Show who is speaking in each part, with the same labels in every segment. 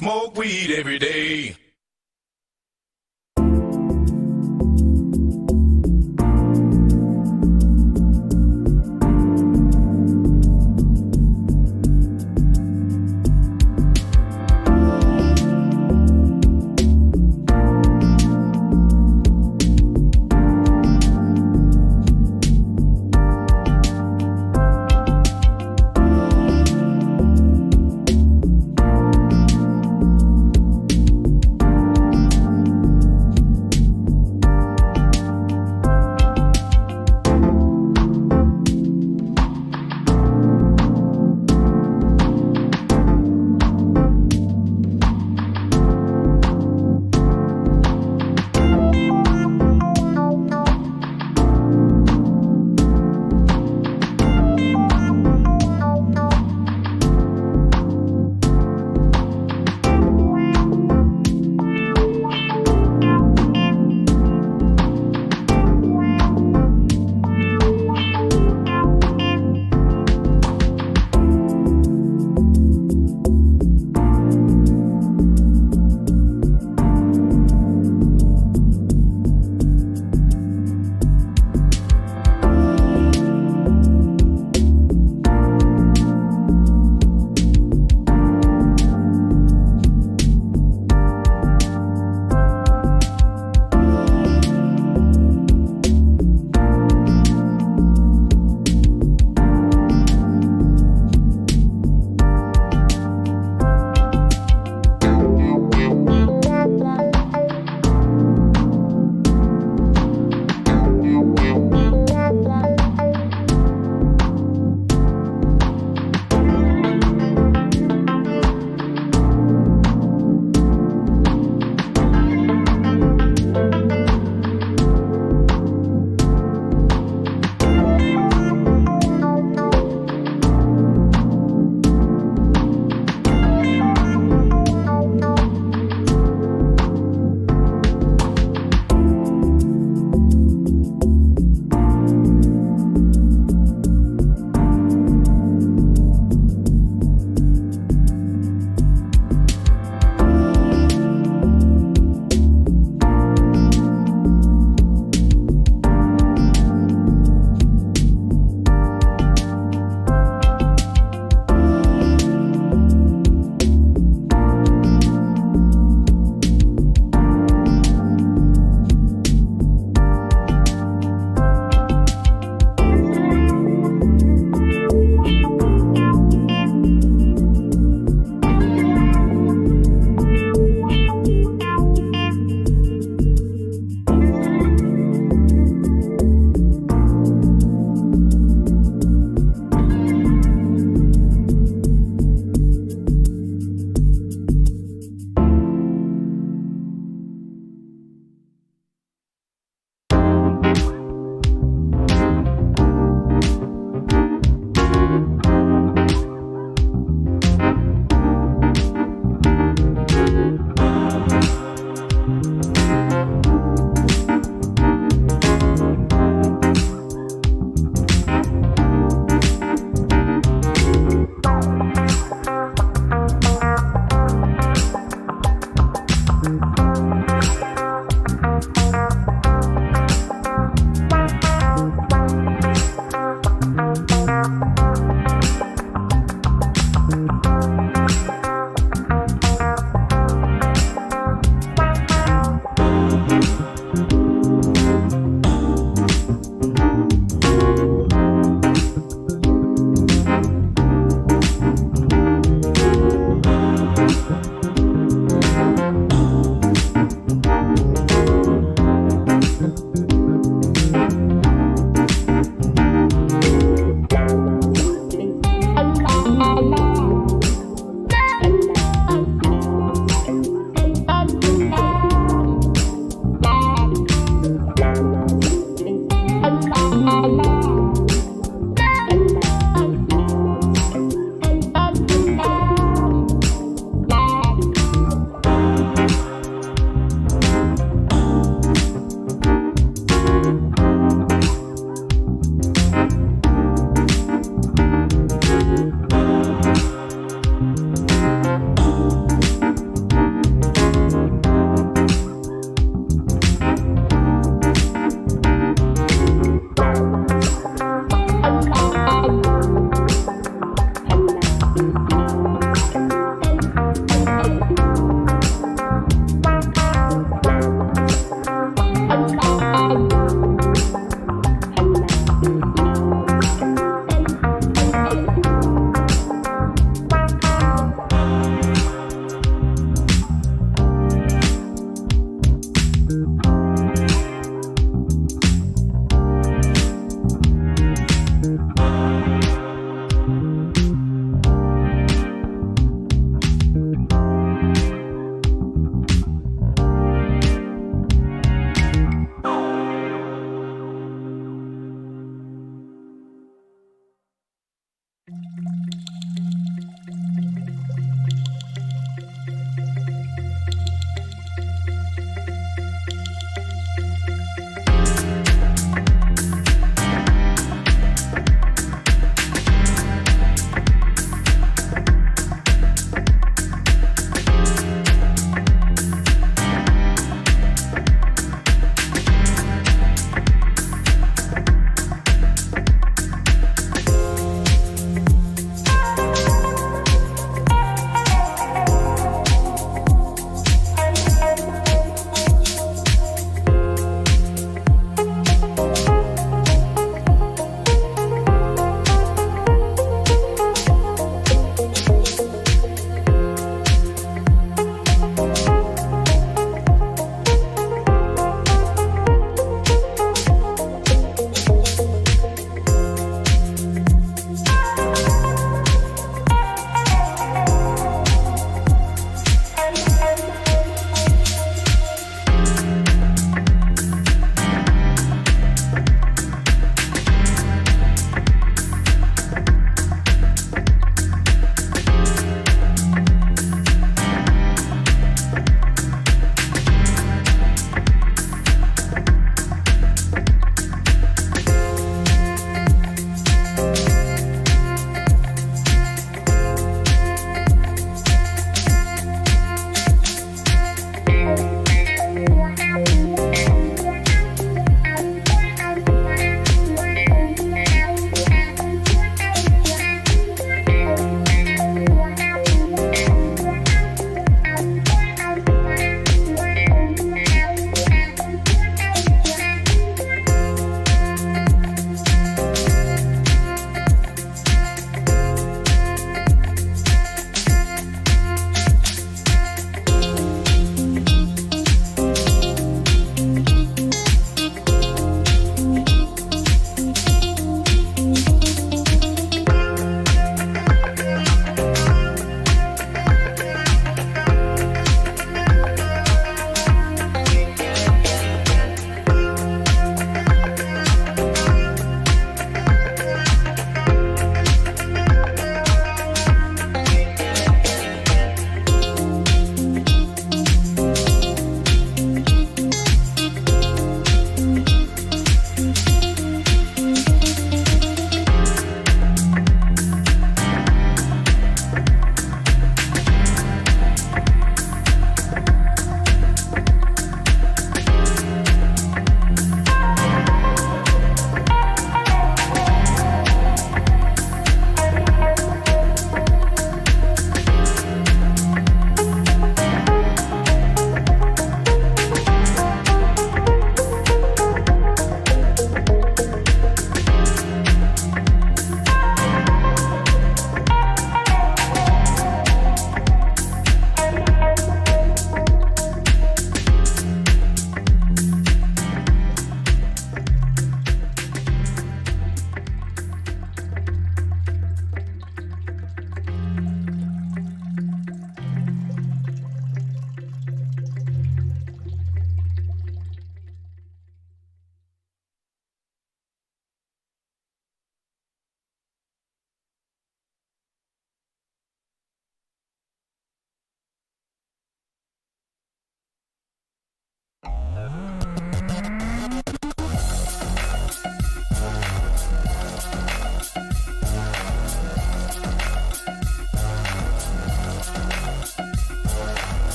Speaker 1: smoke weed every day.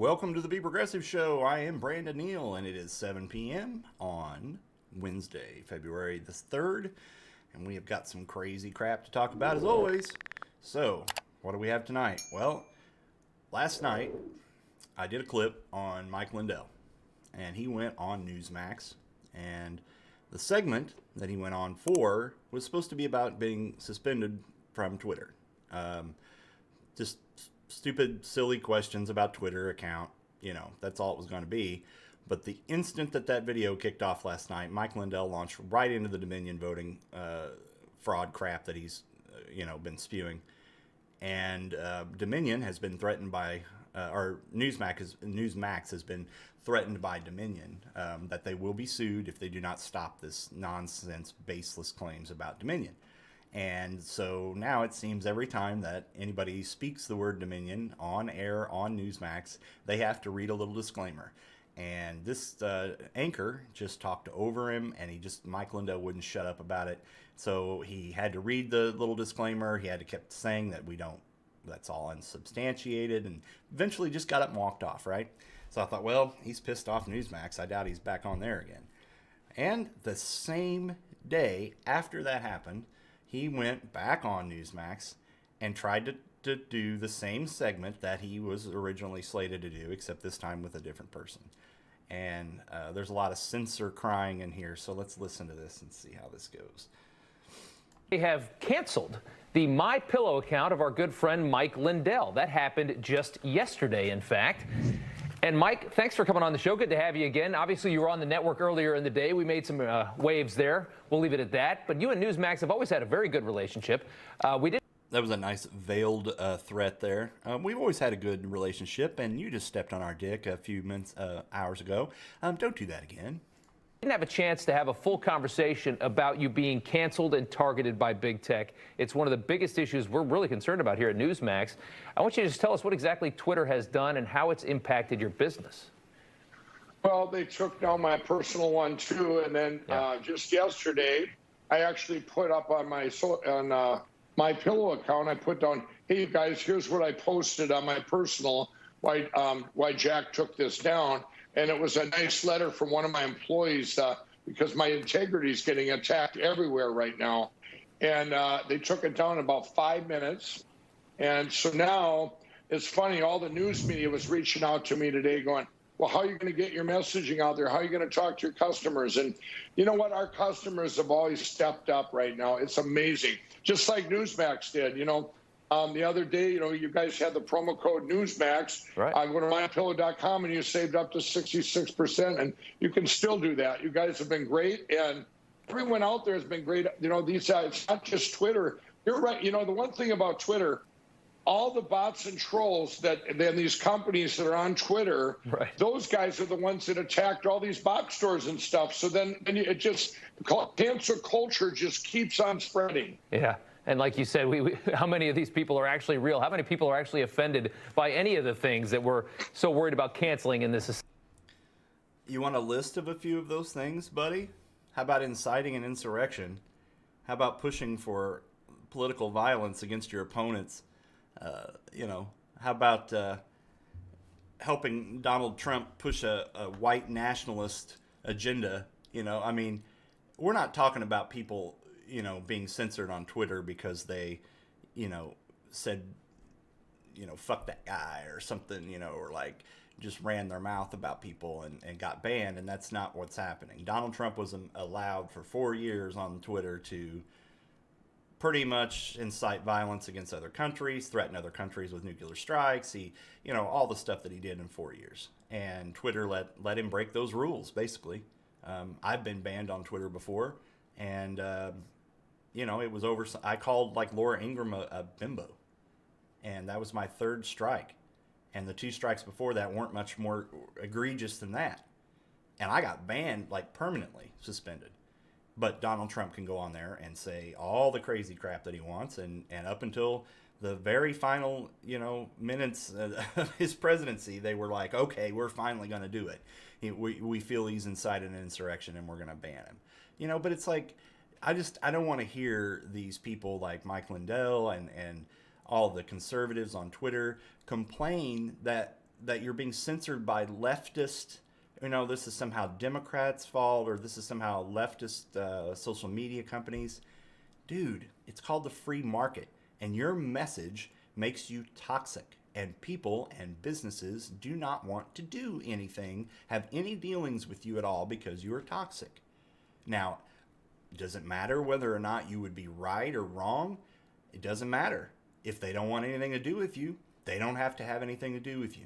Speaker 2: Welcome to the Be Progressive Show. I am Brandon Neal, and it is 7 p.m. on Wednesday, February the 3rd, and we have got some crazy crap to talk about as always. So, what do we have tonight? Well, last night I did a clip on Mike Lindell, and he went on Newsmax, and the segment that he went on for was supposed to be about being suspended from Twitter. Just stupid, silly questions about Twitter account. That's all it was going to be. But the instant that video kicked off last night, Mike Lindell launched right into the Dominion voting fraud crap that he's, been spewing. And Dominion has been threatened by, or Newsmax has been threatened by Dominion that they will be sued if they do not stop this nonsense, baseless claims about Dominion. And so now it seems every time that anybody speaks the word Dominion on air on Newsmax, they have to read a little disclaimer. And this anchor just talked over him, and Mike Lindell wouldn't shut up about it. So he had to read the little disclaimer. He had to keep saying that that's all unsubstantiated, and eventually just got up and walked off, right? So I thought, well, he's pissed off Newsmax. I doubt he's back on there again. And the same day after that happened, he went back on Newsmax and tried to do the same segment that he was originally slated to do, except this time with a different person. And there's a lot of censor crying in here, so let's listen to this and see how this goes.
Speaker 3: They have canceled the MyPillow account of our good friend Mike Lindell. That happened just yesterday, in fact. And Mike, thanks for coming on the show. Good to have you again. Obviously, you were on the network earlier in the day. We made some waves there. We'll leave it at that. But you and Newsmax have always had a very good relationship. That
Speaker 2: was a nice veiled threat there. We've always had a good relationship, and you just stepped on our dick a few hours ago. Don't do that again.
Speaker 3: Didn't have a chance to have a full conversation about you being canceled and targeted by big tech. It's one of the biggest issues we're really concerned about here at Newsmax. I want you to just tell us what exactly Twitter has done and how it's impacted your business.
Speaker 4: Well, they took down my personal one too, and then just yesterday, I actually put up on my Pillow account. I put down, "Hey you guys, here's what I posted on my personal. Why Jack took this down." And it was a nice letter from one of my employees because my integrity is getting attacked everywhere right now. And they took it down in about 5 minutes. And so now it's funny, all the news media was reaching out to me today going, well, how are you going to get your messaging out there? How are you going to talk to your customers? And you know what? Our customers have always stepped up right now. It's amazing. Just like Newsmax did, the other day, you guys had the promo code Newsmax.
Speaker 3: Right.
Speaker 4: I go to mypillow.com and you saved up to 66%, and you can still do that. You guys have been great, and everyone out there has been great. It's not just Twitter. You're right. The one thing about Twitter, all the bots and trolls then these companies that are on Twitter,
Speaker 3: right,
Speaker 4: those guys are the ones that attacked all these box stores and stuff. So then cancel culture just keeps on spreading.
Speaker 3: Yeah. And like you said, how many of these people are actually real? How many people are actually offended by any of the things that we're so worried about canceling in this?
Speaker 2: You want a list of a few of those things, buddy? How about inciting an insurrection? How about pushing for political violence against your opponents? How about helping Donald Trump push a white nationalist agenda? We're not talking about people being censored on Twitter because they, said, fuck that guy or something, or like just ran their mouth about people and got banned. And that's not what's happening. Donald Trump was allowed for 4 years on Twitter to pretty much incite violence against other countries, threaten other countries with nuclear strikes. He, all the stuff that he did in 4 years. And Twitter let him break those rules, basically. I've been banned on Twitter before. And, it was over. I called like Laura Ingraham a bimbo, and that was my third strike. And the 2 strikes before that weren't much more egregious than that. And I got banned, like permanently suspended. But Donald Trump can go on there and say all the crazy crap that he wants. And up until the very final, minutes of his presidency, they were like, okay, we're finally going to do it. We feel he's incited an insurrection and we're going to ban him. But it's like, I don't want to hear these people like Mike Lindell and all the conservatives on Twitter complain that that you're being censored by leftist, this is somehow Democrats' fault, or this is somehow leftist social media companies. Dude, it's called the free market, and your message makes you toxic. And people and businesses do not want to do anything, have any dealings with you at all, because you are toxic. Now, does it matter whether or not you would be right or wrong? It doesn't matter. If they don't want anything to do with you, they don't have to have anything to do with you.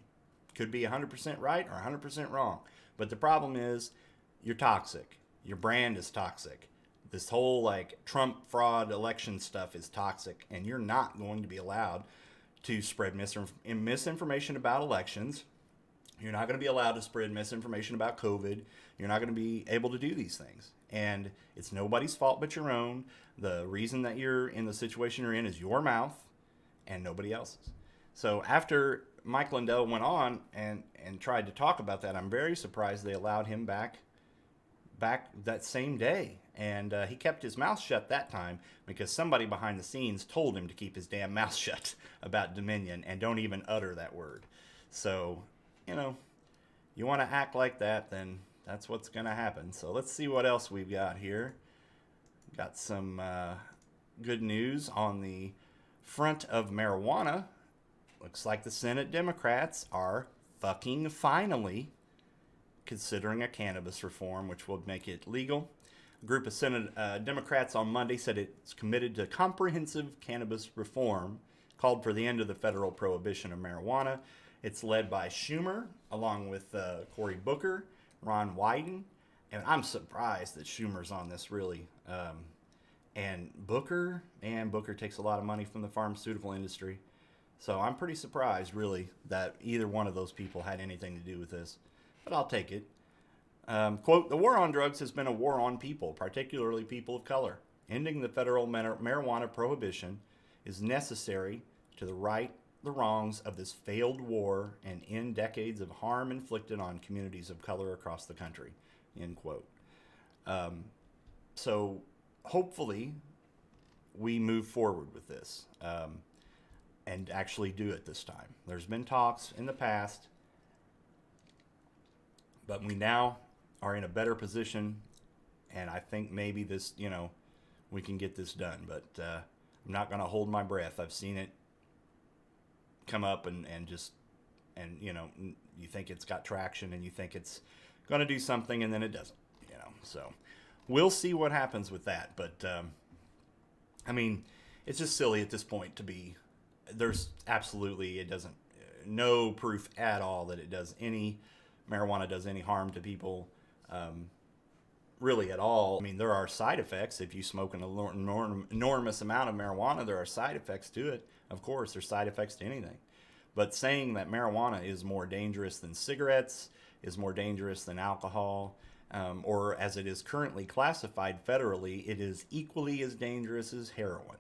Speaker 2: Could be 100% right or 100% wrong. But the problem is, you're toxic. Your brand is toxic. This whole like Trump fraud election stuff is toxic, and you're not going to be allowed to spread misinformation about elections. You're not going to be allowed to spread misinformation about COVID. You're not going to be able to do these things. And it's nobody's fault but your own. The reason that you're in the situation you're in is your mouth and nobody else's. So after Mike Lindell went on and tried to talk about that, I'm very surprised they allowed him back that same day. And he kept his mouth shut that time because somebody behind the scenes told him to keep his damn mouth shut about Dominion and don't even utter that word. So, you want to act like that, then that's what's going to happen. So let's see what else we've got here. Got some good news on the front of marijuana. Looks like the Senate Democrats are fucking finally considering a cannabis reform, which will make it legal. A group of Senate Democrats on Monday said it's committed to comprehensive cannabis reform, called for the end of the federal prohibition of marijuana. It's led by Schumer, along with Cory Booker, Ron Wyden, and I'm surprised that Schumer's on this, really. And Booker takes a lot of money from the pharmaceutical industry. So I'm pretty surprised, really, that either one of those people had anything to do with this. But I'll take it. Quote, the war on drugs has been a war on people, particularly people of color. Ending the federal marijuana prohibition is necessary to right the wrongs of this failed war and end decades of harm inflicted on communities of color across the country, end quote. So hopefully we move forward with this and actually do it this time. There's been talks in the past, but we now are in a better position, and I think maybe this, we can get this done. But I'm not going to hold my breath. I've seen it come up and you think it's got traction and you think it's going to do something, and then it doesn't, So we'll see what happens with that. But, it's just silly at this point to be, there's absolutely, it doesn't, no proof at all that marijuana does any harm to people, really at all. There are side effects. If you smoke an enormous amount of marijuana, there are side effects to it. Of course, there's side effects to anything. But saying that marijuana is more dangerous than cigarettes, is more dangerous than alcohol, or as it is currently classified federally, it is equally as dangerous as heroin,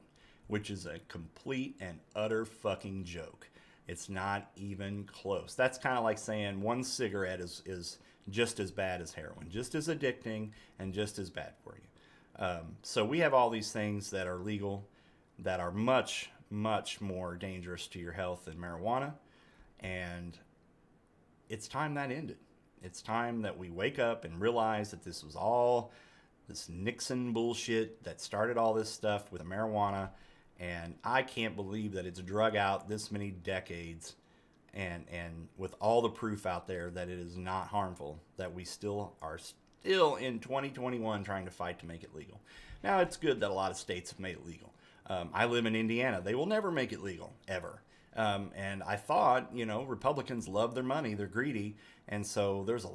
Speaker 2: which is a complete and utter fucking joke. It's not even close. That's kind of like saying one cigarette is just as bad as heroin, just as addicting and just as bad for you. So we have all these things that are legal that are much, much more dangerous to your health than marijuana. And it's time that ended. It's time that we wake up and realize that this was all this Nixon bullshit that started all this stuff with marijuana. And I can't believe that it's drug out this many decades and with all the proof out there that it is not harmful, that we still are in 2021 trying to fight to make it legal. Now, it's good that a lot of states have made it legal. I live in Indiana. They will never make it legal, ever. And I thought, Republicans love their money. They're greedy. And so there's a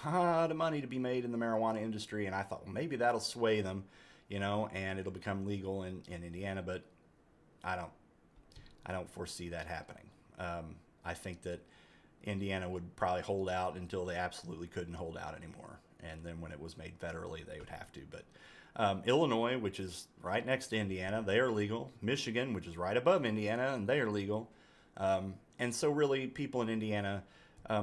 Speaker 2: lot of money to be made in the marijuana industry. And I thought, well, maybe that'll sway them, and it'll become legal in Indiana. But I don't foresee that happening. I think that Indiana would probably hold out until they absolutely couldn't hold out anymore. And then when it was made federally, they would have to. But Illinois, which is right next to Indiana, they are legal. Michigan, which is right above Indiana, and they are legal. And so really people in Indiana,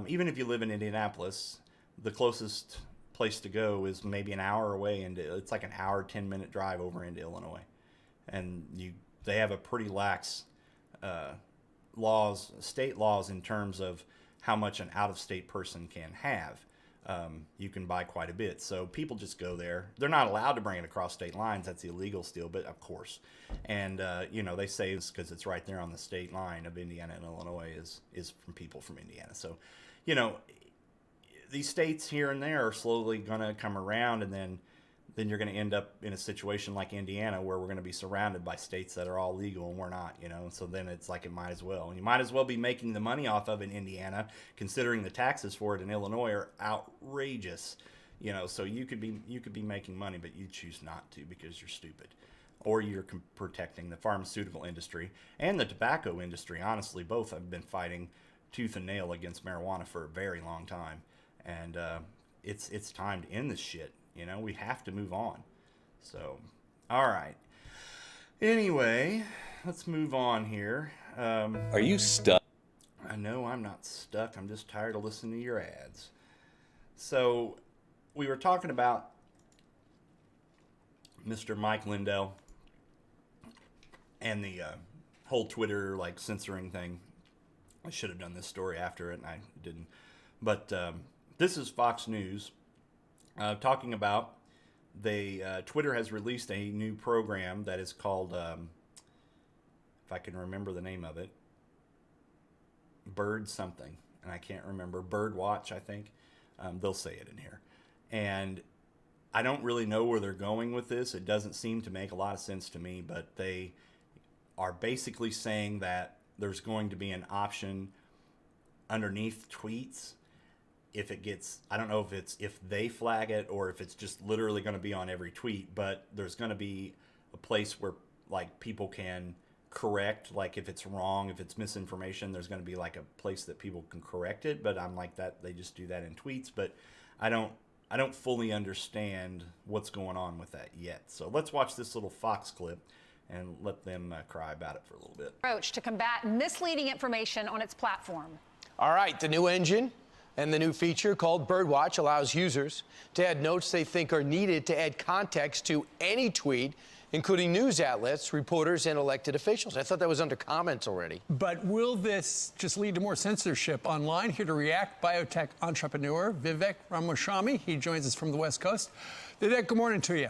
Speaker 2: even if you live in Indianapolis, the closest place to go is maybe an hour away. It's like an hour, 10-minute drive over into Illinois. And they have a pretty lax state laws in terms of how much an out-of-state person can have. You can buy quite a bit. So people just go there. They're not allowed to bring it across state lines. That's illegal still, but of course. And, they say it's because it's right there on the state line of Indiana and Illinois is from people from Indiana. So, these states here and there are slowly going to come around, and then you're going to end up in a situation like Indiana where we're going to be surrounded by states that are all legal and we're not, So then it's like it might as well. And you might as well be making the money off of in Indiana, considering the taxes for it in Illinois are outrageous, So you could be making money, but you choose not to because you're stupid, or you're protecting the pharmaceutical industry and the tobacco industry. Honestly, both have been fighting tooth and nail against marijuana for a very long time, and it's time to end this shit. We have to move on. So, all right. Anyway, let's move on here.
Speaker 5: Are you stuck?
Speaker 2: I know I'm not stuck. I'm just tired of listening to your ads. So, we were talking about Mr. Mike Lindell and the whole Twitter censoring thing. I should have done this story after it, and I didn't. But this is Fox News. Talking about Twitter has released a new program that is called, if I can remember the name of it, Bird something, and I can't remember, Bird Watch, I think. They'll say it in here. And I don't really know where they're going with this. It doesn't seem to make a lot of sense to me, but they are basically saying that there's going to be an option underneath tweets. If it gets, I don't know if they flag it or if it's just literally going to be on every tweet, but there's going to be a place where people can correct, if it's wrong, if it's misinformation, there's going to be a place that people can correct it. But I'm like that, they just do that in tweets, but I don't fully understand what's going on with that yet. So let's watch this little Fox clip and let them cry about it for a little bit.
Speaker 6: Approach to combat misleading information on its platform.
Speaker 7: All right, the new engine and the new feature called Birdwatch allows users to add notes they think are needed to add context to any tweet, including news outlets, reporters, and elected officials. I thought that was under comments already.
Speaker 8: But will this just lead to more censorship online? Here to react, biotech entrepreneur Vivek Ramaswamy. He joins us from the West Coast. Vivek, good morning to you.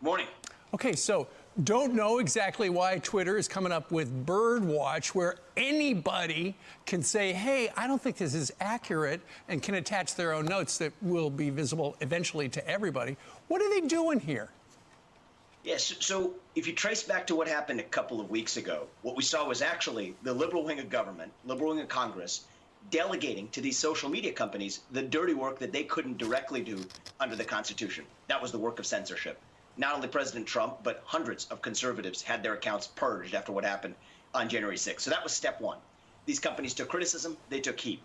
Speaker 9: Morning.
Speaker 8: Okay, so don't know exactly why Twitter is coming up with Birdwatch, where anybody can say, hey, I don't think this is accurate, and can attach their own notes that will be visible eventually to everybody. What are they doing here?
Speaker 9: Yes, so if you trace back to what happened a couple of weeks ago, what we saw was actually the liberal wing of government, liberal wing of Congress, delegating to these social media companies the dirty work that they couldn't directly do under the Constitution. That was the work of censorship. Not only President Trump, but hundreds of conservatives had their accounts purged after what happened on January 6th. So that was step one. These companies took criticism, they took heat.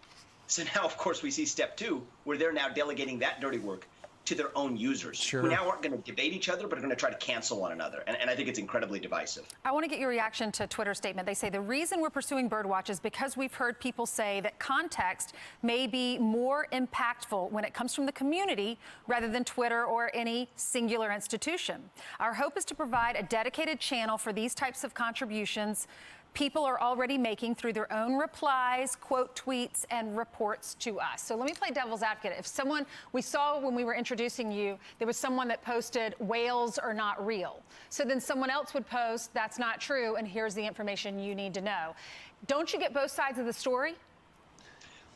Speaker 9: So now, of course, we see step two, where they're now delegating that dirty work to their own users, who now aren't going to debate each other, but are going to try to cancel one another. And I think it's incredibly divisive.
Speaker 6: I want to get your reaction to Twitter's statement. They say the reason we're pursuing Birdwatch is because we've heard people say that context may be more impactful when it comes from the community rather than Twitter or any singular institution. Our hope is to provide a dedicated channel for these types of contributions people are already making through their own replies, quote tweets, and reports to us. So let me play devil's advocate. If someone, we saw when we were introducing you, there was someone that posted whales are not real. So then someone else would post that's not true, and here's the information you need to know. Don't you get both sides of the story?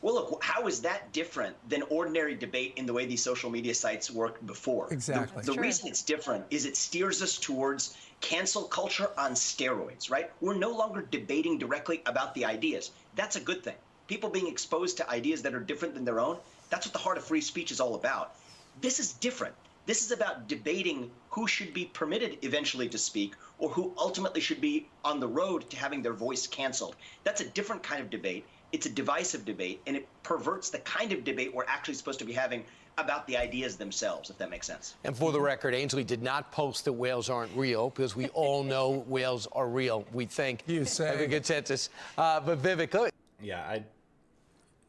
Speaker 9: Well, look, how is that different than ordinary debate in the way these social media sites worked before?
Speaker 8: Exactly.
Speaker 9: The reason it's different is it steers us towards cancel culture on steroids, right? We're no longer debating directly about the ideas. That's a good thing. People being exposed to ideas that are different than their own, that's what the heart of free speech is all about. This is different. This is about debating who should be permitted eventually to speak or who ultimately should be on the road to having their voice canceled. That's a different kind of debate. It's a divisive debate, and it perverts the kind of debate we're actually supposed to be having about the ideas themselves, if that makes sense.
Speaker 7: And for the record, Ainsley did not post that whales aren't real, because we all know whales are real, we think.
Speaker 8: You say.
Speaker 7: Have a good consensus. But Vivek, go ahead.
Speaker 2: Yeah,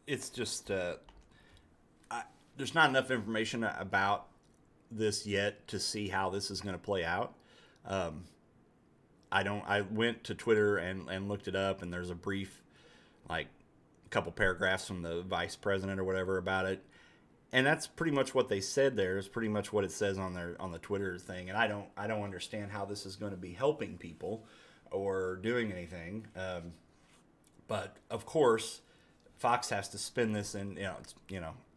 Speaker 2: it's just, there's not enough information about this yet to see how this is going to play out. I went to Twitter and looked it up, and there's a brief, couple paragraphs from the vice president or whatever about it. And that's pretty much what they said there. Is pretty much what it says on the Twitter thing. And I don't understand how this is going to be helping people or doing anything. But of course, Fox has to spin this in,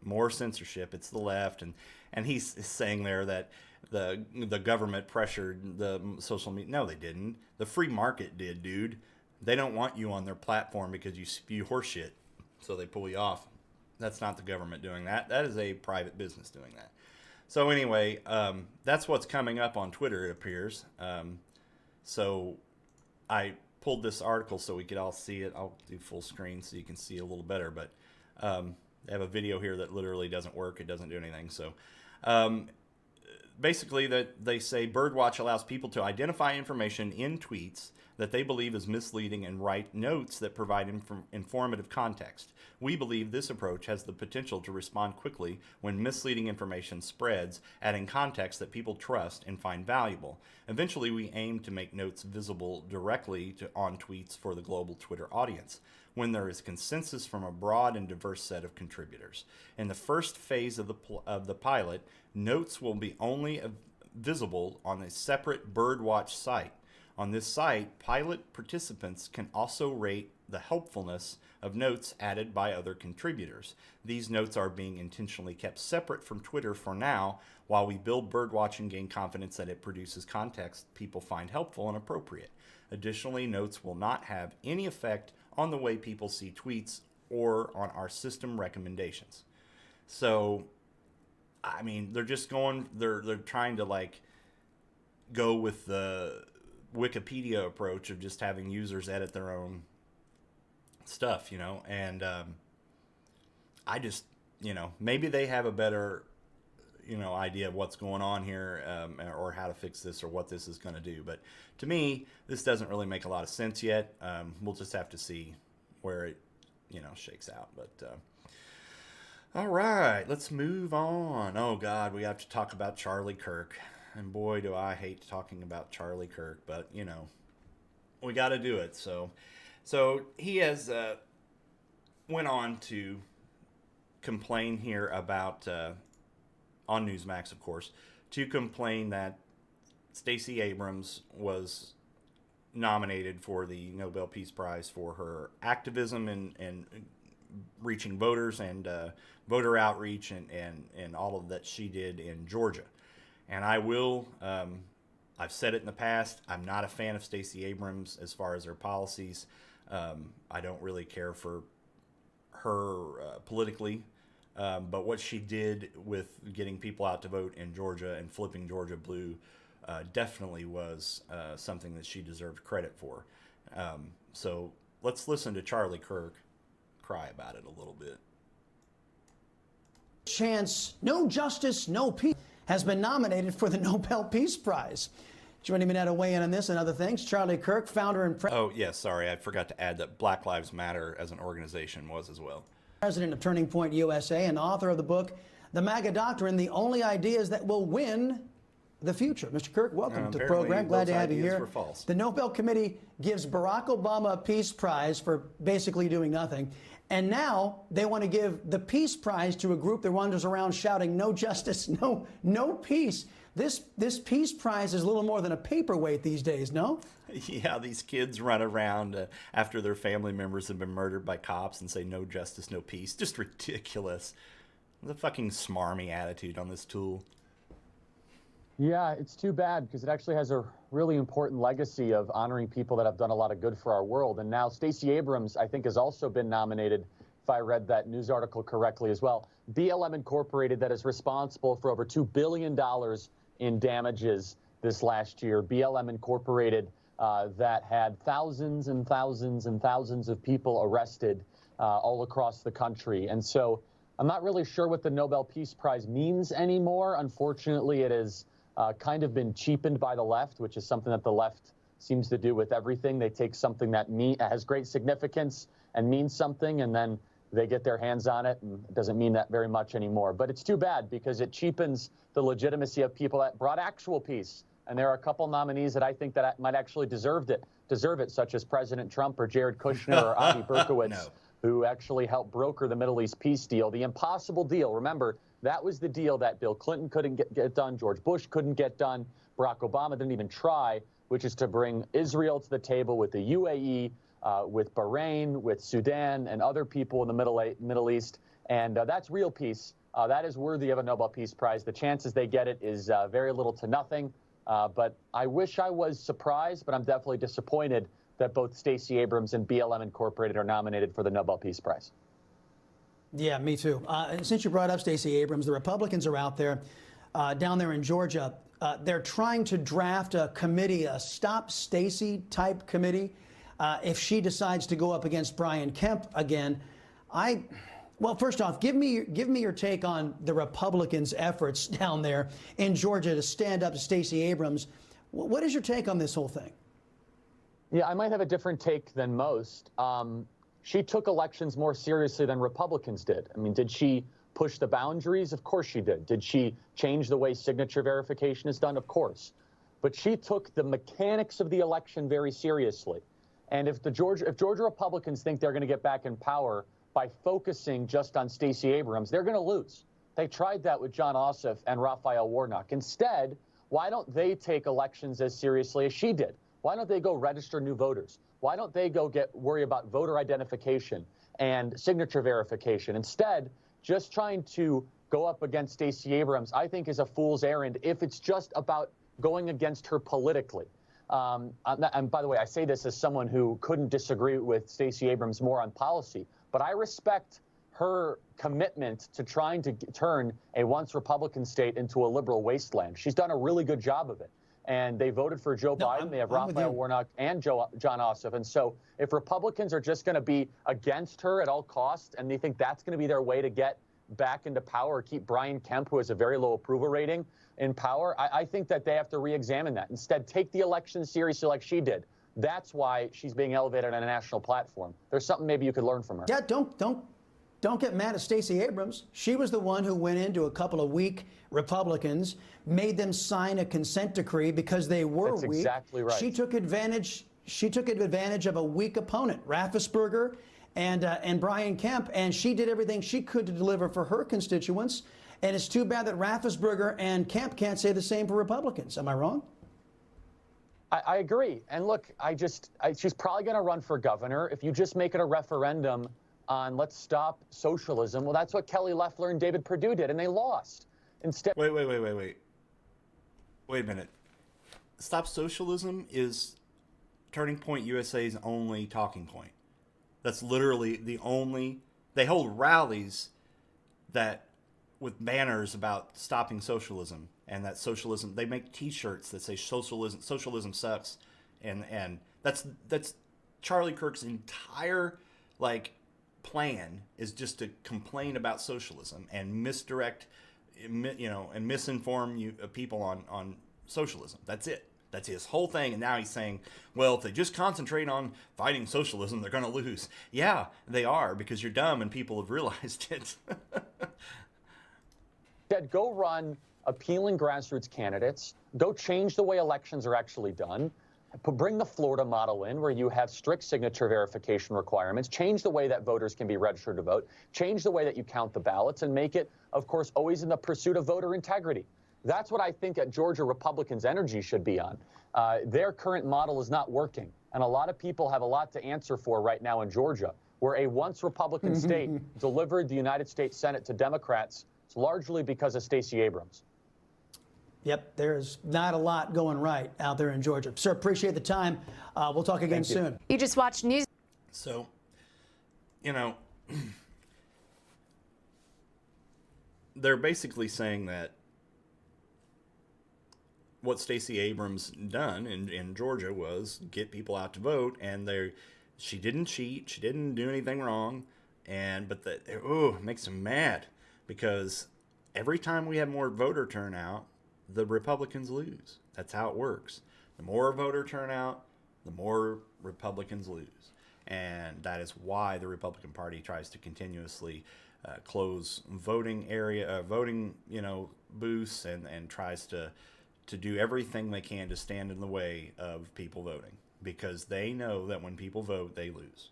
Speaker 2: more censorship. It's the left, and he's saying there that the government pressured the social media. No, they didn't. The free market did, dude. They don't want you on their platform because you spew horseshit, so they pull you off. That's not the government doing that. That is a private business doing that. So anyway, that's what's coming up on Twitter, it appears. So I pulled this article so we could all see it. I'll do full screen so you can see a little better. But they have a video here that literally doesn't work. It doesn't do anything. So basically, that they say Birdwatch allows people to identify information in tweets that they believe is misleading and write notes that provide informative context. We believe this approach has the potential to respond quickly when misleading information spreads, adding context that people trust and find valuable. Eventually, we aim to make notes visible directly on tweets for the global Twitter audience, when there is consensus from a broad and diverse set of contributors. In the first phase of the pilot, notes will be only visible on a separate Birdwatch site. On this site, pilot participants can also rate the helpfulness of notes added by other contributors. These notes are being intentionally kept separate from Twitter for now, while we build Birdwatch and gain confidence that it produces context people find helpful and appropriate. Additionally, notes will not have any effect on the way people see tweets or on our system recommendations. So, I mean, they're just going, they're trying to go with the Wikipedia approach of just having users edit their own stuff, and I just, maybe they have a better, idea of what's going on here, or how to fix this or what this is going to do. But to me, this doesn't really make a lot of sense yet. We'll just have to see where it, shakes out. But all right, let's move on. Oh God, we have to talk about Charlie Kirk. And boy, do I hate talking about Charlie Kirk, but, we got to do it. So he has went on to complain here about, on Newsmax, of course, to complain that Stacey Abrams was nominated for the Nobel Peace Prize for her activism and reaching voters and voter outreach and all of that she did in Georgia. And I will, I've said it in the past, I'm not a fan of Stacey Abrams as far as her policies. I don't really care for her politically. But what she did with getting people out to vote in Georgia and flipping Georgia blue definitely was something that she deserved credit for. So let's listen to Charlie Kirk cry about it a little bit.
Speaker 10: Chance, no justice, no peace, has been nominated for the Nobel Peace Prize. Joining me now to weigh in on this and other things, Charlie Kirk, founder and
Speaker 2: Oh, yeah, sorry, I forgot to add that Black Lives Matter as an organization was as well.
Speaker 10: President of Turning Point USA and author of the book, The MAGA Doctrine, The Only Ideas That Will Win the Future. Mr. Kirk, welcome to the program. Glad to have you here. The Nobel Committee gives Barack Obama a Peace Prize for basically doing nothing. And now they want to give the Peace Prize to a group that wanders around shouting, no justice, no peace. This Peace Prize is a little more than a paperweight these days, no?
Speaker 2: Yeah, these kids run around after their family members have been murdered by cops and say, no justice, no peace. Just ridiculous. The fucking smarmy attitude on this tool.
Speaker 11: Yeah, it's too bad because it actually has a really important legacy of honoring people that have done a lot of good for our world. And now Stacey Abrams, I think, has also been nominated, if I read that news article correctly as well. BLM Incorporated, that is responsible for over $2 billion in damages this last year. BLM Incorporated that had thousands and thousands and thousands of people arrested all across the country. And so I'm not really sure what the Nobel Peace Prize means anymore. Unfortunately, it has kind of been cheapened by the left, which is something that the left seems to do with everything. They take something that has great significance and means something, and then they get their hands on it, and it doesn't mean that very much anymore. But it's too bad because it cheapens the legitimacy of people that brought actual peace. And there are a couple nominees that I think that might actually deserve it, such as President Trump or Jared Kushner or Avi Berkowitz. who actually helped broker the Middle East peace deal, the impossible deal. Remember, that was the deal that Bill Clinton couldn't get done, George Bush couldn't get done, Barack Obama didn't even try, which is to bring Israel to the table with the UAE, with Bahrain, with Sudan, and other people in the Middle East. And that's real peace. That is worthy of a Nobel Peace Prize. The chances they get it is very little to nothing. But I wish I was surprised, but I'm definitely disappointed that both Stacey Abrams and BLM Incorporated are nominated for the Nobel Peace Prize.
Speaker 10: Yeah, me too. Since you brought up Stacey Abrams, the Republicans are out there, down there in Georgia. They're trying to draft a committee, a Stop Stacey type committee, if she decides to go up against Brian Kemp again. Well, first off, give me your take on the Republicans' efforts down there in Georgia to stand up to Stacey Abrams. What is your take on this whole thing?
Speaker 11: Yeah, I might have a different take than most. She took elections more seriously than Republicans did. I mean, did she push the boundaries? Of course she did. Did she change the way signature verification is done? Of course. But she took the mechanics of the election very seriously. And if Georgia Republicans think they're going to get back in power by focusing just on Stacey Abrams, they're going to lose. They tried that with Jon Ossoff and Raphael Warnock. Instead, why don't they take elections as seriously as she did? Why don't they go register new voters? Why don't they go worry about voter identification and signature verification? Instead, just trying to go up against Stacey Abrams, I think, is a fool's errand if it's just about going against her politically. And by the way, I say this as someone who couldn't disagree with Stacey Abrams more on policy, but I respect her commitment to trying to turn a once Republican state into a liberal wasteland. She's done a really good job of it. And they voted for Joe Biden. They have Raphael Warnock and Jon Ossoff. And so if Republicans are just going to be against her at all costs, and they think that's going to be their way to get back into power or keep Brian Kemp, who has a very low approval rating, in power, I think that they have to re-examine that. Instead, take the election seriously like she did. That's why she's being elevated on a national platform. There's something maybe you could learn from her.
Speaker 10: Yeah, don't get mad at Stacey Abrams. She was the one who went into a couple of weak Republicans, made them sign a consent decree because they were weak. That's
Speaker 11: exactly right.
Speaker 10: She took advantage of a weak opponent, Raffensperger and Brian Kemp, and she did everything she could to deliver for her constituents. And it's too bad that Raffensperger and Kemp can't say the same for Republicans. Am I wrong?
Speaker 11: I agree. And look, she's probably going to run for governor. If you just make it a referendum on let's stop socialism, well, that's what Kelly Loeffler and David Perdue did, and they lost. Instead.
Speaker 2: Wait a minute. Stop Socialism is Turning Point USA's only talking point. That's literally the only. They hold rallies that with banners about stopping socialism, and that socialism. They make T-shirts that say socialism sucks, and that's Charlie Kirk's entire plan is just to complain about socialism and misdirect, and misinform people on socialism. That's it. That's his whole thing. And now he's saying, well, if they just concentrate on fighting socialism, they're going to lose. Yeah, they are, because you're dumb and people have realized it.
Speaker 11: Go run appealing grassroots candidates. Go change the way elections are actually done. Bring the Florida model in, where you have strict signature verification requirements. Change the way that voters can be registered to vote. Change the way that you count the ballots, and make it, of course, always in the pursuit of voter integrity. That's what I think at Georgia Republicans' energy should be on. Their current model is not working, and a lot of people have a lot to answer for right now in Georgia, where a once Republican state delivered the United States Senate to Democrats. It's largely because of Stacey Abrams.
Speaker 10: Yep, there's not a lot going right out there in Georgia. Sir, appreciate the time. We'll talk again soon.
Speaker 12: You just watched news.
Speaker 2: So, they're basically saying that what Stacey Abrams done in Georgia was get people out to vote, and she didn't cheat, she didn't do anything wrong, but it makes them mad, because every time we have more voter turnout, the Republicans lose. That's how it works. The more voter turnout, the more Republicans lose. And that is why the Republican Party tries to continuously close voting booths, and tries to do everything they can to stand in the way of people voting, because they know that when people vote, they lose.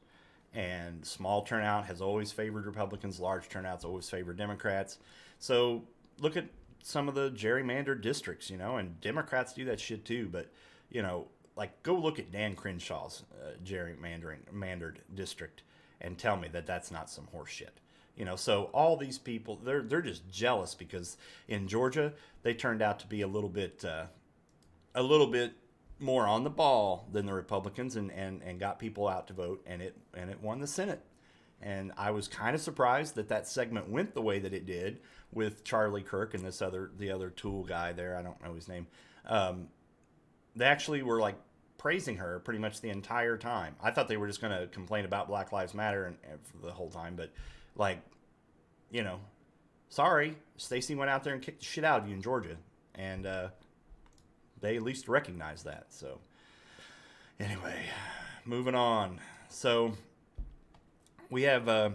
Speaker 2: And small turnout has always favored Republicans. Large turnouts always favored Democrats. So look at some of the gerrymandered districts, and Democrats do that shit too. But, like go look at Dan Crenshaw's gerrymandered district and tell me that that's not some horse shit. So all these people, they're just jealous because in Georgia, they turned out to be a little bit more on the ball than the Republicans and got people out to vote, and it won the Senate. And I was kind of surprised that segment went the way that it did with Charlie Kirk and the other tool guy there. I don't know his name. They actually were like praising her pretty much the entire time. I thought they were just going to complain about Black Lives Matter and for the whole time, but like, sorry, Stacey went out there and kicked the shit out of you in Georgia, and they at least recognize that. So anyway, moving on. So we have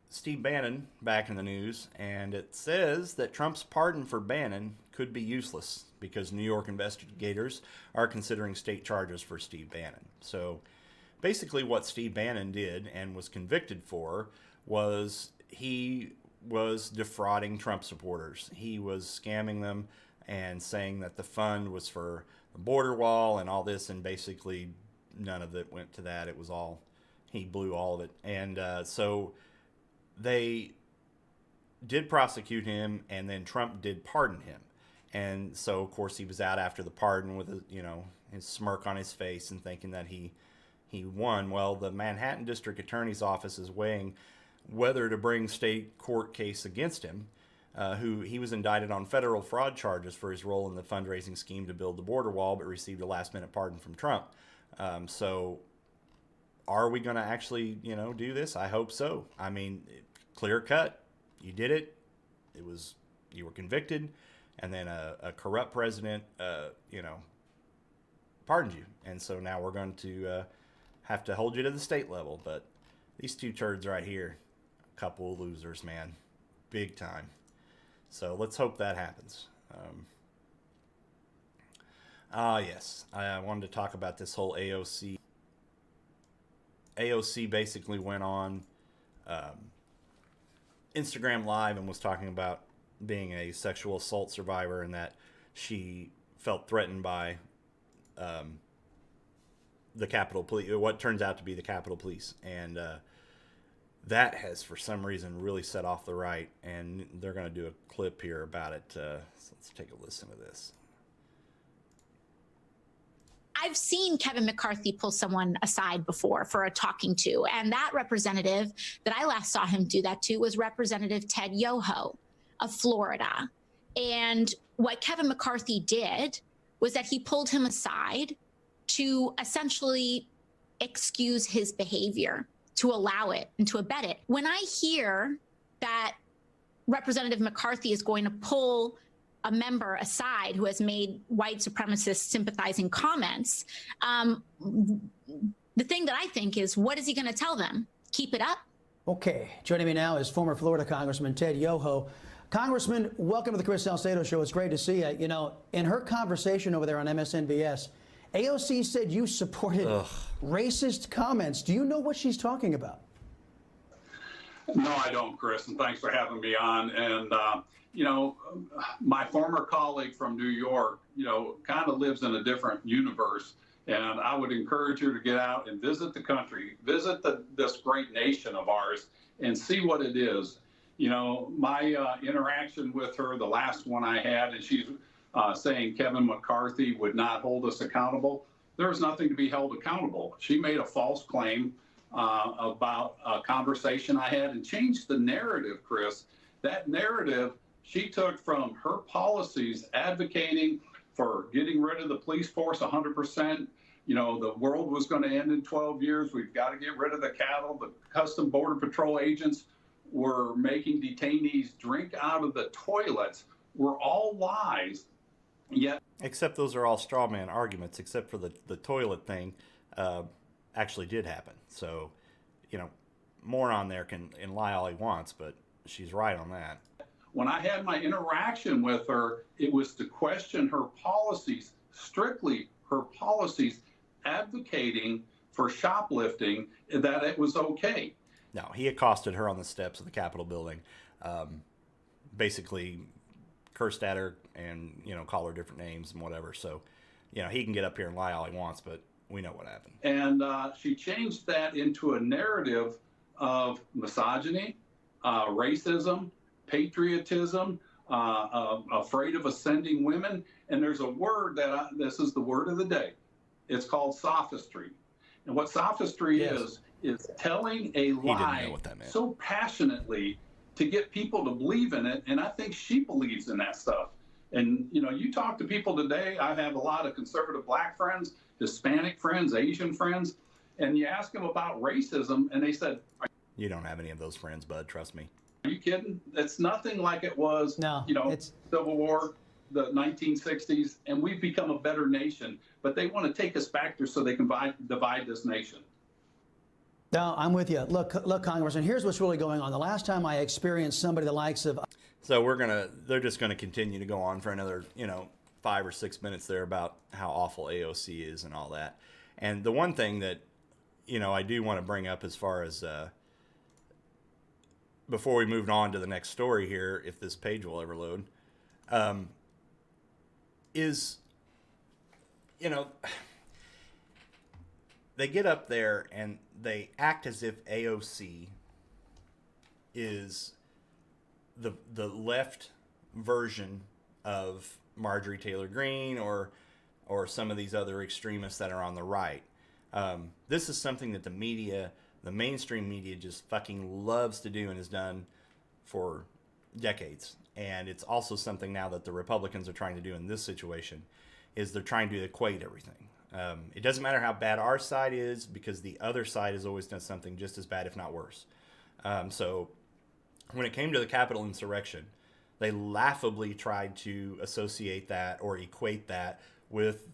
Speaker 2: Steve Bannon back in the news, and it says that Trump's pardon for Bannon could be useless because New York investigators are considering state charges for Steve Bannon. So basically what Steve Bannon did and was convicted for was he was defrauding Trump supporters. He was scamming them and saying that the fund was for the border wall and all this, and basically none of it went to that. It was all, he blew all of it. And so they did prosecute him, and then Trump did pardon him. And so, of course, he was out after the pardon with his smirk on his face and thinking that he won. Well, the Manhattan District Attorney's Office is weighing whether to bring state court case against him, who he was indicted on federal fraud charges for his role in the fundraising scheme to build the border wall, but received a last-minute pardon from Trump. So are we going to actually, do this? I hope so. I mean, clear cut. You did it. You were convicted. And then a corrupt president, pardoned you. And so now we're going to have to hold you to the state level. But these two turds right here, a couple of losers, man. Big time. So let's hope that happens. Yes, I wanted to talk about this whole AOC. AOC basically went on Instagram Live and was talking about being a sexual assault survivor and that she felt threatened by the Capitol Police, what turns out to be the Capitol Police. And that has, for some reason, really set off the right. And they're going to do a clip here about it. So let's take a listen to this.
Speaker 12: I've seen Kevin McCarthy pull someone aside before for a talking to, and that representative that I last saw him do that to was Representative Ted Yoho of Florida. And what Kevin McCarthy did was that he pulled him aside to essentially excuse his behavior, to allow it and to abet it. When I hear that Representative McCarthy is going to pull a member aside who has made white supremacist sympathizing comments, the thing that I think is, what is he going to tell them? Keep it up?
Speaker 10: Okay, joining me now is former Florida Congressman Ted Yoho. Congressman, welcome to the Chris Salcedo Show. It's great to see you. You know, in her conversation over there on MSNBS, AOC said you supported racist comments. Do you know what she's talking about?
Speaker 13: No, I don't, Chris, and thanks for having me on. And, you know, my former colleague from New York, you know, kind of lives in a different universe. And I would encourage her to get out and visit the country, visit this great nation of ours, and see what it is. You know, my interaction with her, the last one I had, and she's saying Kevin McCarthy would not hold us accountable. There's nothing to be held accountable. She made a false claim about a conversation I had and changed the narrative, Chris. That narrative she took from her policies advocating for getting rid of the police force 100%. You know, the world was going to end in 12 years. We've got to get rid of the cattle. The Custom Border Patrol agents were making detainees drink out of the toilets. Were all lies. Yet,
Speaker 2: except those are all straw man arguments, except for the toilet thing actually did happen. So, you know, moron there can lie all he wants, but she's right on that.
Speaker 13: When I had my interaction with her, it was to question her policies, strictly her policies, advocating for shoplifting that it was okay.
Speaker 2: No, he accosted her on the steps of the Capitol building, basically cursed at her and, you know, call her different names and whatever. So, you know, he can get up here and lie all he wants, but we know what happened.
Speaker 13: And she changed that into a narrative of misogyny, racism, patriotism, afraid of ascending women. And there's a word that this is the word of the day. It's called sophistry. And what sophistry is telling a lie so passionately to get people to believe in it. And I think she believes in that stuff. And, you know, you talk to people today, I have a lot of conservative black friends, Hispanic friends, Asian friends, and you ask them about racism, and they said,
Speaker 2: you don't have any of those friends, bud, trust me.
Speaker 13: Are you kidding? It's nothing like it was, you know, Civil War, the 1960s, and we've become a better nation. But they want to take us back there so they can divide this nation.
Speaker 10: No, I'm with you. Look, Congressman, here's what's really going on. The last time I experienced somebody the likes of...
Speaker 2: So they're just going to continue to go on for another, you know, 5 or 6 minutes there about how awful AOC is and all that. And the one thing that, you know, I do want to bring up as far as, before we move on to the next story here, if this page will ever load, is, you know, they get up there and they act as if AOC is the left version of Marjorie Taylor Greene or some of these other extremists that are on the right. This is something that the media, the mainstream media, just fucking loves to do and has done for decades. And it's also something now that the Republicans are trying to do in this situation, is they're trying to equate everything. It doesn't matter how bad our side is, because the other side has always done something just as bad, if not worse. So when it came to the Capitol insurrection, they laughably tried to associate that or equate that with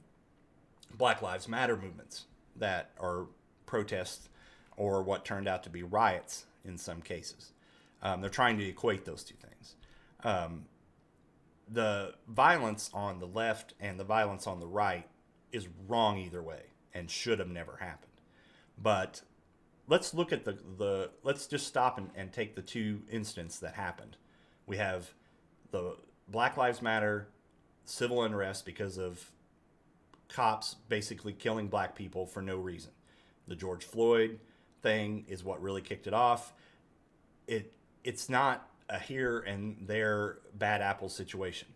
Speaker 2: Black Lives Matter movements that are protests or what turned out to be riots in some cases. They're trying to equate those two things. The violence on the left and the violence on the right is wrong either way and should have never happened. But let's look at let's just stop and take the two incidents that happened. We have the Black Lives Matter civil unrest because of cops basically killing black people for no reason. The George Floyd thing is what really kicked it off. It's not a here and there bad apple situation.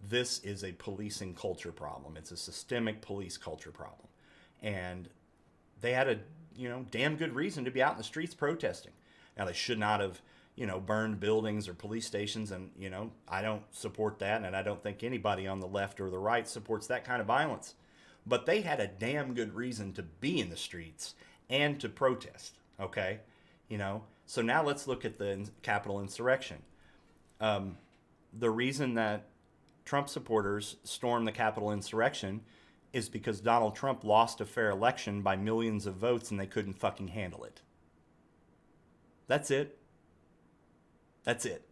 Speaker 2: This is a policing culture problem. It's a systemic police culture problem. And they had a, you know, damn good reason to be out in the streets protesting. Now, they should not have, you know, burned buildings or police stations. And, you know, I don't support that. And I don't think anybody on the left or the right supports that kind of violence. But they had a damn good reason to be in the streets and to protest. Okay. You know, so now let's look at the Capitol insurrection. The reason that Trump supporters stormed the Capitol insurrection is because Donald Trump lost a fair election by millions of votes and they couldn't fucking handle it. That's it. That's it.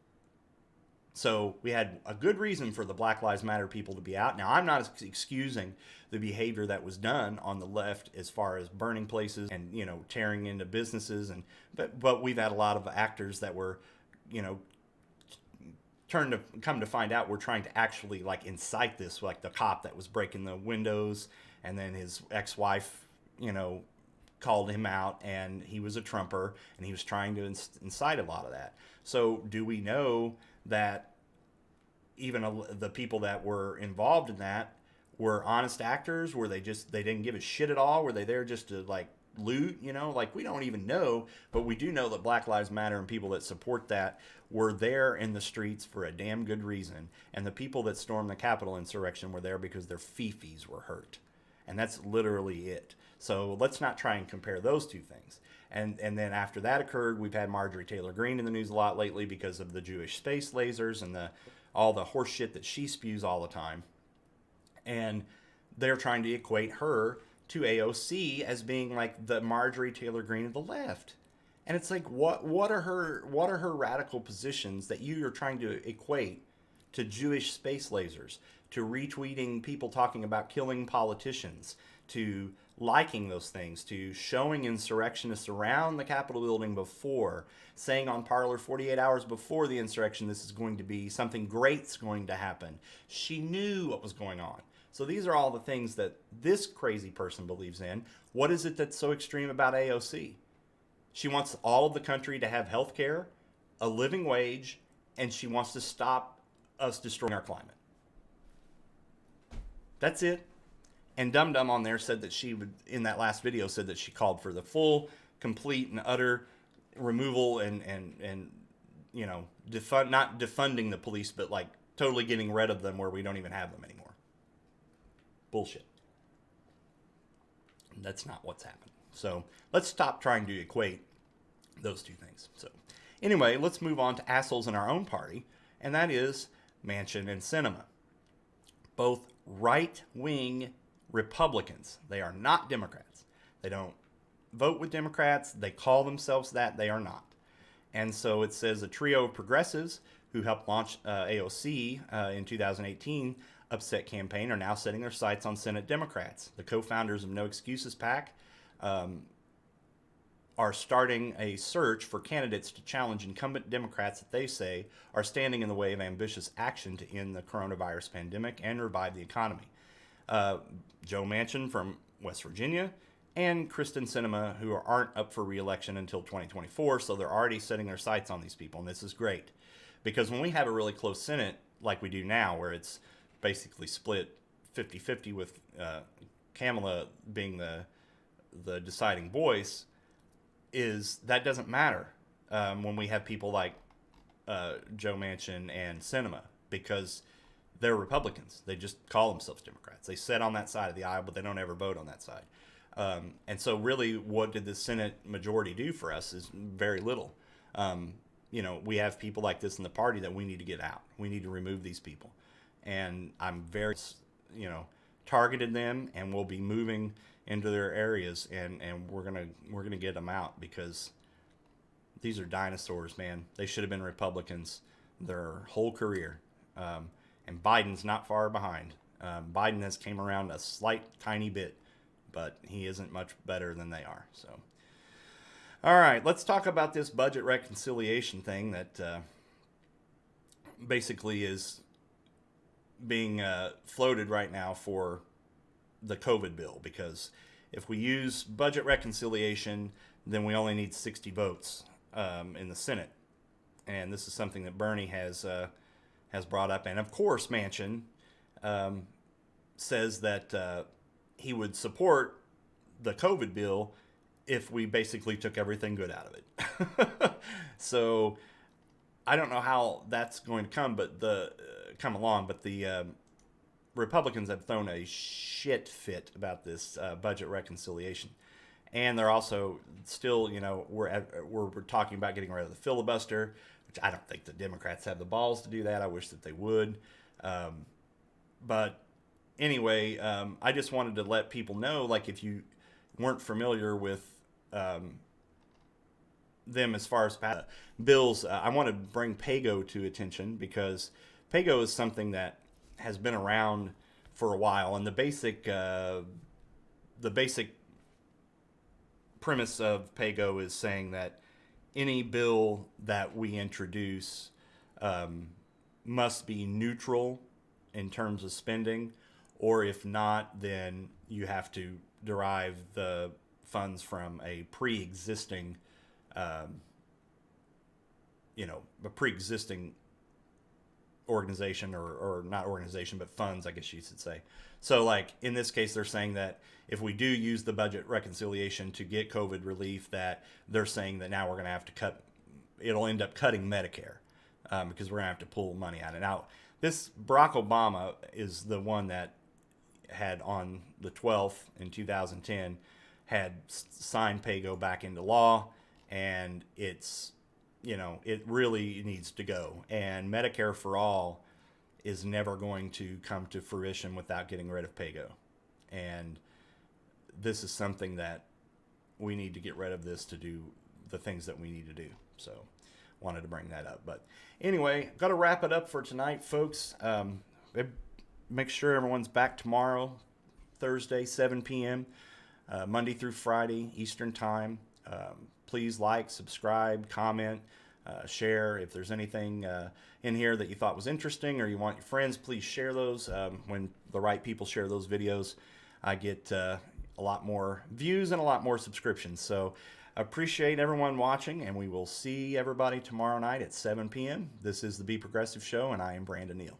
Speaker 2: So we had a good reason for the Black Lives Matter people to be out. Now, I'm not excusing the behavior that was done on the left as far as burning places and, you know, tearing into businesses. But we've had a lot of actors that were, you know, come to find out we're trying to actually like incite this, like the cop that was breaking the windows, and then his ex-wife, you know, called him out, and he was a Trumper, and he was trying to incite a lot of that. So do we know that even the people that were involved in that were honest actors? Were they didn't give a shit at all? Were they there just to like loot, you know? Like, we don't even know, but we do know that Black Lives Matter and people that support that were there in the streets for a damn good reason. And the people that stormed the Capitol insurrection were there because their fifis were hurt. And that's literally it. So let's not try and compare those two things. And then after that occurred, we've had Marjorie Taylor Greene in the news a lot lately because of the Jewish space lasers and all the horse shit that she spews all the time. And they're trying to equate her to AOC as being like the Marjorie Taylor Greene of the left. And it's like, what are her radical positions that you are trying to equate to Jewish space lasers, to retweeting people talking about killing politicians, to liking those things, to showing insurrectionists around the Capitol building before, saying on Parler 48 hours before the insurrection, this is going to be something great's going to happen. She knew what was going on. So these are all the things that this crazy person believes in. What is it that's so extreme about AOC? She wants all of the country to have health care, a living wage, and she wants to stop us destroying our climate. That's it. And Dum Dum on there said that she would, in that last video, said that she called for the full, complete, and utter removal and you know, not defunding the police, but like totally getting rid of them where we don't even have them anymore. Bullshit. That's not what's happened. So let's stop trying to equate those two things. So anyway, let's move on to assholes in our own party, and that is Manchin and Sinema. Both right-wing Republicans. They are not Democrats. They don't vote with Democrats. They call themselves that. They are not. And so it says a trio of progressives who helped launch AOC in 2018 upset campaign are now setting their sights on Senate Democrats. The co-founders of No Excuses PAC are starting a search for candidates to challenge incumbent Democrats that they say are standing in the way of ambitious action to end the coronavirus pandemic and revive the economy. Joe Manchin from West Virginia and Kristen Sinema, who aren't up for re-election until 2024, so they're already setting their sights on these people, and this is great. Because when we have a really close Senate like we do now, where it's basically split 50-50 with Kamala being the deciding voice, is that doesn't matter when we have people like Joe Manchin and Sinema, because they're Republicans. They just call themselves Democrats. They sit on that side of the aisle, but they don't ever vote on that side. And so really what did the Senate majority do for us is very little. You know, we have people like this in the party that we need to get out. We need to remove these people. And I'm very, you know, targeted them, and we'll be moving into their areas, and we're gonna get them out, because these are dinosaurs, man. They should have been Republicans their whole career. And Biden's not far behind. Biden has came around a slight tiny bit, but he isn't much better than they are. So, all right, let's talk about this budget reconciliation thing that basically is being floated right now for the COVID bill, because if we use budget reconciliation, then we only need 60 votes in the Senate. And this is something that Bernie has brought up. And of course, Manchin says that he would support the COVID bill if we basically took everything good out of it. So I don't know how that's going to come along, but the Republicans have thrown a shit fit about this budget reconciliation. And they're also still, you know, we're talking about getting rid of the filibuster, which I don't think the Democrats have the balls to do that. I wish that they would. But anyway, I just wanted to let people know, like, if you weren't familiar with them as far as bills, I want to bring PAYGO to attention, because PAYGO is something that has been around for a while, and the basic premise of PAYGO is saying that any bill that we introduce must be neutral in terms of spending, or if not, then you have to derive the funds from a pre-existing, a pre-existing organization, or not organization, but funds, I guess you should say. So, like, in this case, they're saying that if we do use the budget reconciliation to get COVID relief, that they're saying that now we're going to have to cut, it'll end up cutting Medicare, because we're going to have to pull money out of it. Now, this Barack Obama is the one that had, on the 12th in 2010, had signed PAYGO back into law, and it's, you know, it really needs to go. And Medicare for All is never going to come to fruition without getting rid of PAYGO. And this is something that we need to get rid of this to do the things that we need to do. So wanted to bring that up. But anyway, got to wrap it up for tonight, folks. Make sure everyone's back tomorrow Thursday, 7 p.m., Monday through Friday, Eastern Time. Please like, subscribe, comment, share. If there's anything in here that you thought was interesting or you want your friends, please share those. When the right people share those videos, I get a lot more views and a lot more subscriptions. So appreciate everyone watching, and we will see everybody tomorrow night at 7 p.m. This is the Be Progressive Show, and I am Brandon Neal.